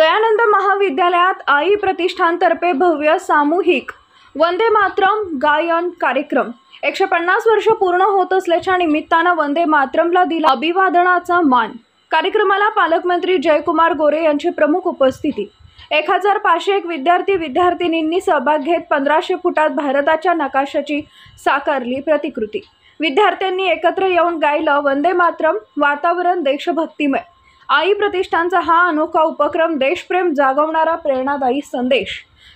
दयानंद महाविद्यालयात आई प्रतिष्ठानतर्फे भव्य सामूहिक वंदे मातरम गायन कार्यक्रम। 150 वर्ष पूर्ण होत असल्याच्या निमित्तानं वंदे मातरमला दिला अभिवादनाचा मान। कार्यक्रमाला पालकमंत्री जयकुमार गोरे यांची प्रमुख उपस्थिती। 1501 विद्यार्थी-विद्यार्थिनींनी सहभाग घेत 1500 फुटात भारताच्या नकाशाची साकारली प्रतिकृती। विद्यार्थ्यांनी एकत्र येऊन गायलं वंदे मातरम। वातावरण देशभक्तिमय। आई प्रतिष्ठानचा हा अनोखा उपक्रम देशप्रेम जागवणारा प्रेरणादायी संदेश।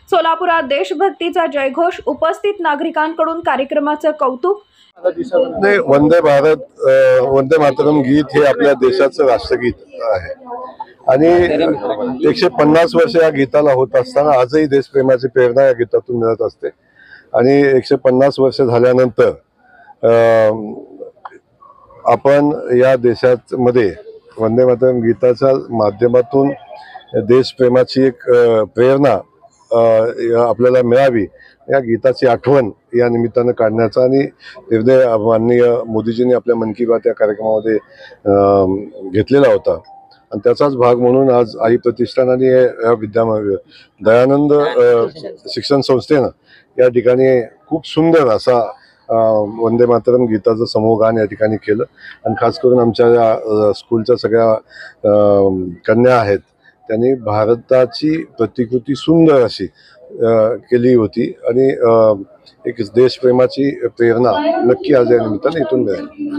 सोलापुरात देशभक्तीचा जयघोष। उपस्थित नागरिकांकडून कार्यक्रमाचं कौतुक। वंदे भारत वंदे मातरम गीत हे आपल्या देशाचं राष्ट्रगीत आहे आणि 150 वर्ष या गीताला होत असताना आजही देशप्रेमाची प्रेरणा या गीतातून मिळत असते आणि 150 वर्ष झाल्यानंतर आपण या देशामध्ये वंदे मातरम गीताच्या माध्यमातून देशप्रेमाची एक प्रेरणा आपल्याला मिळावी या गीताची आठवण या निमित्तानं काढण्याचा आणि निर्णय माननीय मोदीजींनी आपल्या मन की बात या कार्यक्रमामध्ये घेतलेला होता आणि त्याचाच भाग म्हणून आज आई प्रतिष्ठान आणि या दयानंद शिक्षण संस्थेनं या ठिकाणी खूप सुंदर असा वंदे मातरम गीताचं समूहगान या ठिकाणी केलं आणि खास करून आमच्या या स्कूलच्या सगळ्या कन्या आहेत त्यांनी भारताची प्रतिकृती सुंदर अशी केली होती आणि एक देशप्रेमाची प्रेरणा नक्की आज या निमित्ताने इथून मिळाली।